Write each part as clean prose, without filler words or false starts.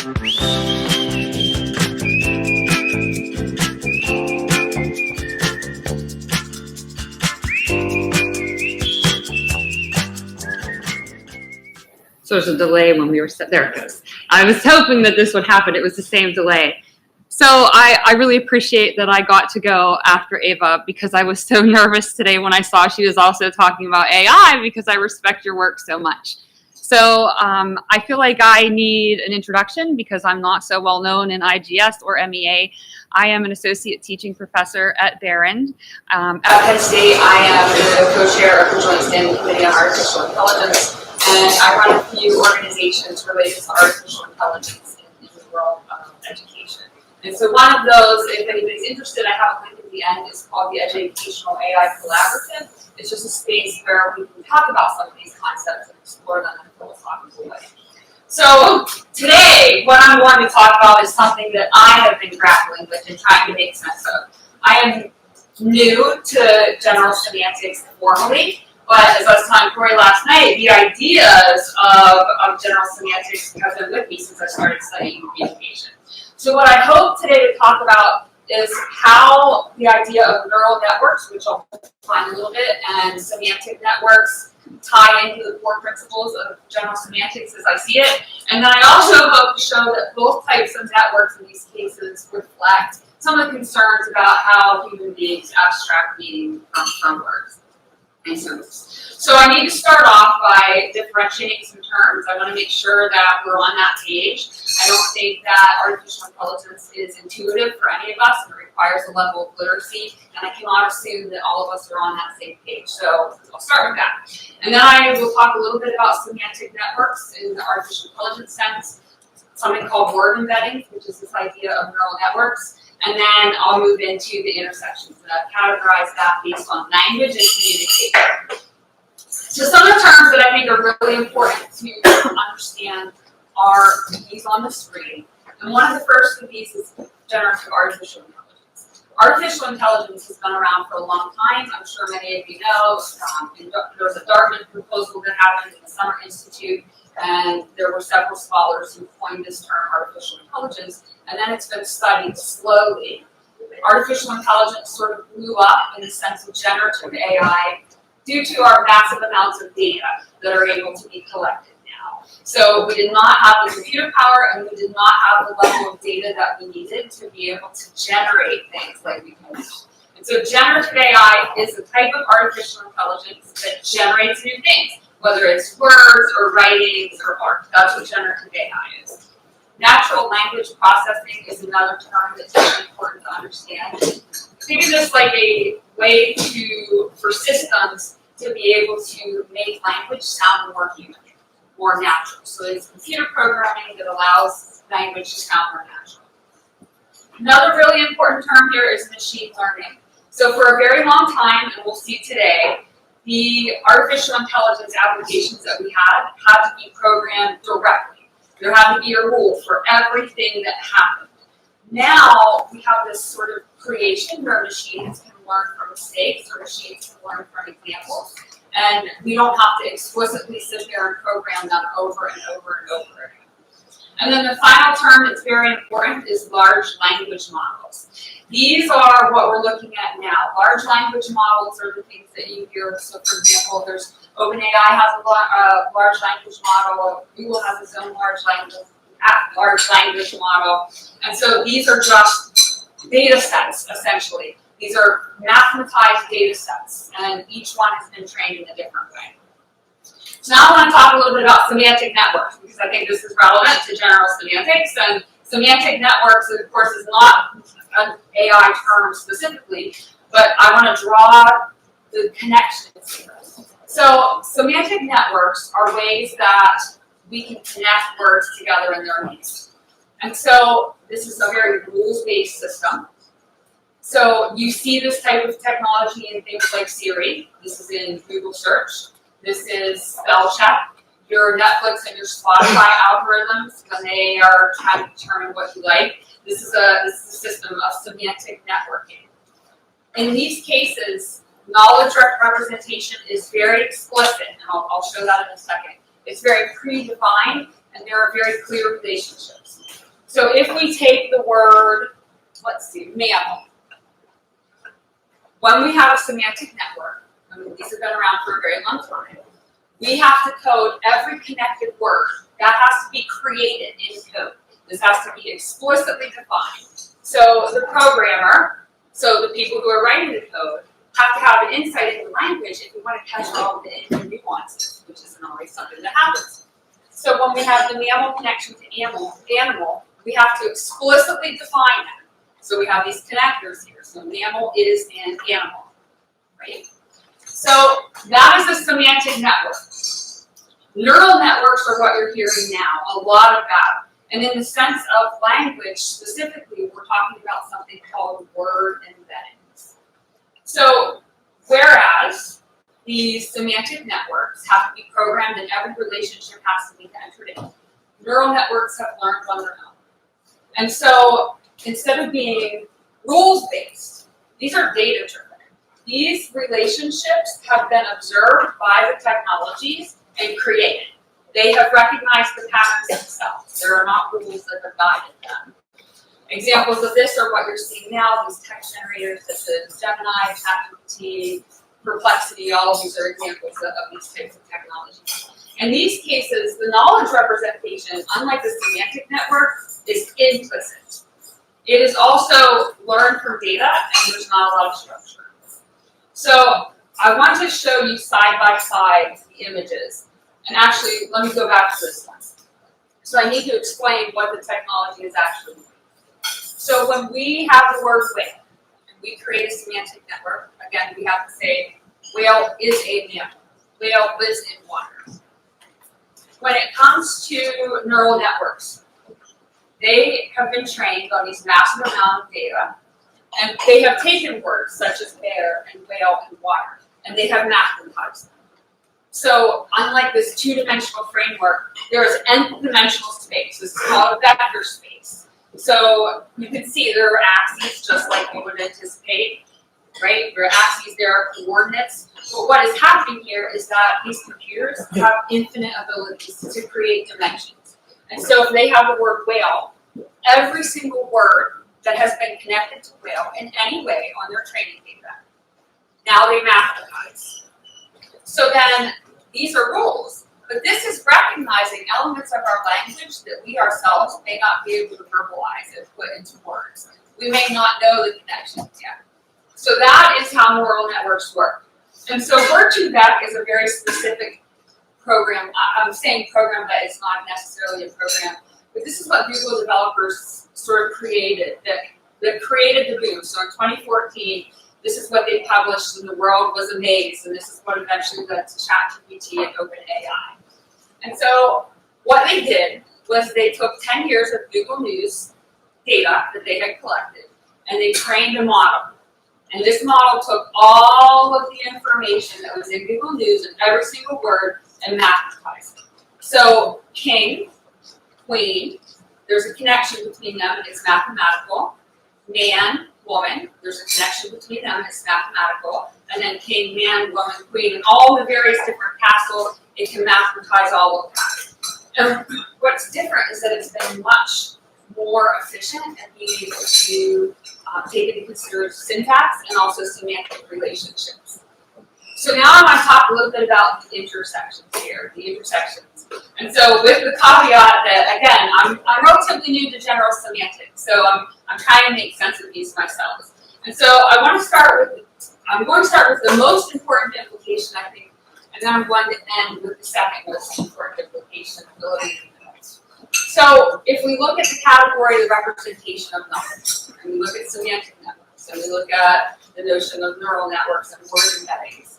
So there's a delay when we were set. There it goes. I was hoping that this would happen. It was the same delay. So I really appreciate that I got to go after Ava, because I was so nervous today when I saw she was also talking about AI, because I respect your work so much. So I feel like I need an introduction because I'm not so well known in IGS or MEA. I am an associate teaching professor at Barron. At Penn State, I am the co-chair of the Joint Standing Committee on Artificial Intelligence, and I run a few organizations related to artificial intelligence in the world of education. And so one of those, if anybody's interested, I have a link at the end, is called the Educational AI Collaborative. It's just a space where we can talk about some of these concepts and explore them in a philosophical way. So today, what I'm going to talk about is something that I have been grappling with and trying to make sense of. I am new to general semantics formally, but as I was telling Corey last night, the ideas of general semantics have been with me since I started studying communication. So what I hope today to talk about is how the idea of neural networks, which I'll define a little bit, and semantic networks tie into the core principles of general semantics as I see it. And then I also hope to show that both types of networks in these cases reflect some of the concerns about how human beings abstract meaning from words and symbols. So I need to start off by differentiating some terms. I want to make sure that we're on that page. I don't think that artificial intelligence is intuitive for any of us, and it requires a level of literacy, and I cannot assume that all of us are on that same page. So I'll start with that. And then I will talk a little bit about semantic networks in the artificial intelligence sense, something called word embedding, which is this idea of neural networks. And then I'll move into the intersections, and I've categorized that based on language and communication. So some of the terms that I think are really important to understand are these on the screen. And one of the first of these is generative artificial intelligence. Artificial intelligence has been around for a long time. I'm sure many of you know. There was a Dartmouth proposal that happened in the Summer Institute, and there were several scholars who coined this term artificial intelligence, and then it's been studied slowly. Artificial intelligence sort of blew up in the sense of generative AI due to our massive amounts of data that are able to be collected now. So we did not have the computer power, and we did not have the level of data that we needed to be able to generate things like we can now. And so generative AI is a type of artificial intelligence that generates new things, whether it's words or writings or art. That's what generative AI is. Natural language processing is another term that's really important to understand. Think of this like a way for systems to be able to make language sound more human, more natural. So it's computer programming that allows language to sound more natural. Another really important term here is machine learning. So for a very long time, and we'll see today, the artificial intelligence applications that we had to be programmed directly. There had to be a rule for everything that happened. Now we have this sort of creation where machines can learn from mistakes, or machines can learn from examples, and we don't have to explicitly sit there and program them over and over and over again. And then the final term that's very important is large language models. These are what we're looking at now. Large language models are the things that you hear. So for example, there's OpenAI has a large language model, Google has its own large language model. And so these are just data sets, essentially. These are mathematized data sets, and each one has been trained in a different way. So now I want to talk a little bit about semantic networks, because I think this is relevant to general semantics. And semantic networks, of course, is not an AI term specifically, but I want to draw the connections here. So semantic networks are ways that we can connect words together in their meanings. And so this is a very rules-based system. So you see this type of technology in things like Siri. This is in Google search. This is spell check. Your Netflix and your Spotify algorithms, when they are trying to determine what you like. This is a system of semantic networking. In these cases, knowledge representation is very explicit, and I'll show that in a second. It's very predefined, and there are very clear relationships. So if we take the word, let's see, mammal. When we have a semantic network, I mean, these have been around for a very long time, we have to code every connected word. That has to be created in code. This has to be explicitly defined. So the programmer, so the people who are writing the code, have to have an insight into language if we want to catch all of the inner nuances, which isn't always something that happens. So when we have the mammal connection to animal, we have to explicitly define that. So we have these connectors here. So mammal is an animal, right? So that is a semantic network. Neural networks are what you're hearing now, a lot of that. And in the sense of language specifically, we're talking about something called word embeddings. So whereas these semantic networks have to be programmed and every relationship has to be entered in, neural networks have learned on their own. And so instead of being rules-based, these are data-driven. These relationships have been observed by the technologies and created. They have recognized the patterns themselves. There are not rules that have guided them. Examples of this are what you're seeing now, these text generators such as Gemini, ChatGPT, Perplexity, all of these are examples of these types of technologies. In these cases, the knowledge representation, unlike the semantic network, is implicit. It is also learned from data, and there's not a lot of structure. So I want to show you side by side the images. And actually, let me go back to this one. So I need to explain what the technology is actually doing. So when we have the word whale, and we create a semantic network, again, we have to say, whale is a mammal. Whale lives in water. When it comes to neural networks, they have been trained on these massive amount of data, and they have taken words such as bear and whale and water, and they have mathematized them. So unlike this two-dimensional framework, there is n-dimensional space. This is called a vector space. So you can see there are axes just like we would anticipate, right? There are axes, there are coordinates. But what is happening here is that these computers have infinite abilities to create dimensions. And so if they have the word whale, every single word that has been connected to whale in any way on their training data, now they mathematize. So then these are rules, but this is recognizing elements of our language that we ourselves may not be able to verbalize and put into words. We may not know the connections yet. So that is how neural networks work. And so Word2Vec is a very specific program. I'm saying program, but it's not necessarily a program. But this is what Google developers sort of created, that created the boom. So in 2014, this is what they published, and the world was amazed, and this is what eventually led to ChatGPT and OpenAI. And so what they did was they took 10 years of Google News data that they had collected, and they trained a model. And this model took all of the information that was in Google News and every single word and mathematized it. So king, queen, there's a connection between them and it's mathematical. Man, woman, there's a connection between them and it's mathematical. And then king, man, woman, queen, and all the various different castles, it can mathematize all of that. And what's different is that it's been much more efficient at being able to take into consideration syntax and also semantic relationships. So now I want to talk a little bit about the intersections here, the intersections. And so with the caveat that, again, I'm relatively new to general semantics, so I'm trying to make sense of these myself. And so I'm going to start with the most important implication, I think, and then I'm going to end with the second most important implication, ability to connect. So if we look at the category of representation of knowledge, and we look at semantic networks, and we look at the notion of neural networks and word embeddings,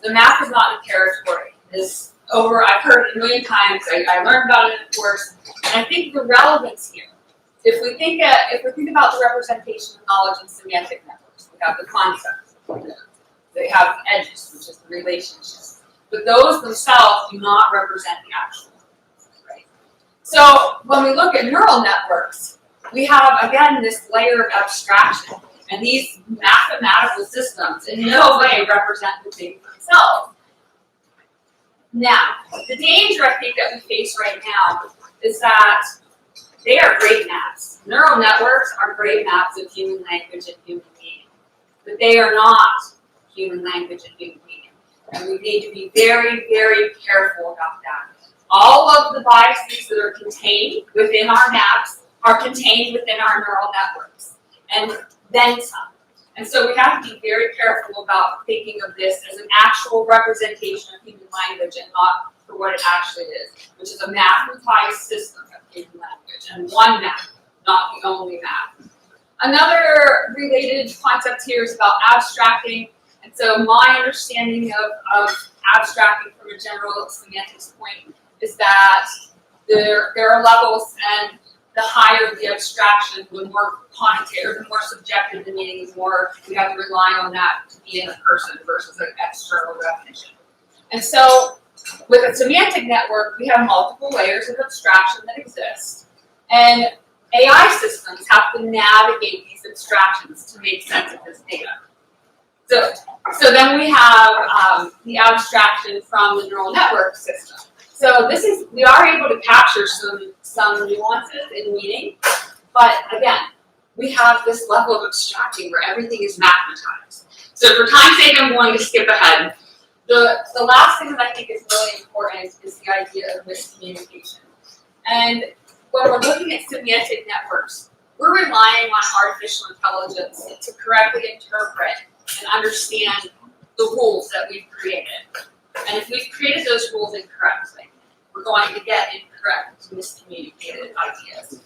the math is not a territory. I've heard it a million times. I learned about it in a course, and I think the relevance here, if we think about the representation of knowledge in semantic networks, we have the concepts, they have edges, which is the relationships, but those themselves do not represent the actual. So when we look at neural networks, we have, again, this layer of abstraction. And these mathematical systems in no way represent the thing themselves. Now, the danger I think that we face right now is that They are great maps. Neural networks are great maps of human language and human meaning. But they are not human language and human meaning. And we need to be very, very careful about that. All of the biases that are contained within our maps are contained within our neural networks, and then some. And so we have to be very careful about thinking of this as an actual representation of human language and not for what it actually is, which is a mathematized system of human language, and one map, not the only map. Another related concept here is about abstracting. And so my understanding of abstracting from a general semantics point is that there are levels, and the higher the abstraction, the more quantitative, the more subjective the meaning, the more we have to rely on that to be in a person versus an external definition. And so with a semantic network, we have multiple layers of abstraction that exist. And AI systems have to navigate these abstractions to make sense of this data. So then we have the abstraction from the neural network system. So we are able to capture some nuances in meaning, but again, we have this level of abstracting where everything is mathematized. So for time's sake, I'm going to skip ahead. The last thing that I think is really important is the idea of miscommunication. And when we're looking at semantic networks, we're relying on artificial intelligence to correctly interpret and understand the rules that we've created. And if we've created those rules incorrectly, we're going to get incorrect, miscommunicated ideas.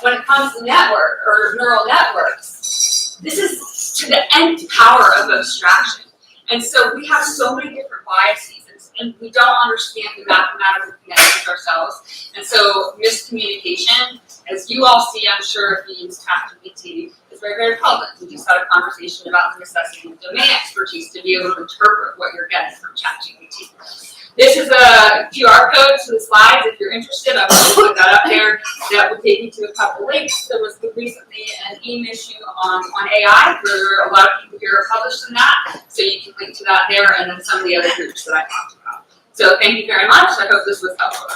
When it comes to network or neural networks, this is to the nth power of abstraction. And so we have so many different biases, and we don't understand the mathematical connections ourselves. And so miscommunication, as you all see, I'm sure if you use ChatGPT, is very, very prevalent. We just had a conversation about the necessity of domain expertise to be able to interpret what you're getting from ChatGPT. This is a QR code to the slides. If you're interested, I'm going to put that up there. That will take you to a couple links. There was recently an issue on AI where a lot of people here are published in that. So you can link to that there, and then some of the other groups that I talked about. So thank you very much. I hope this was helpful.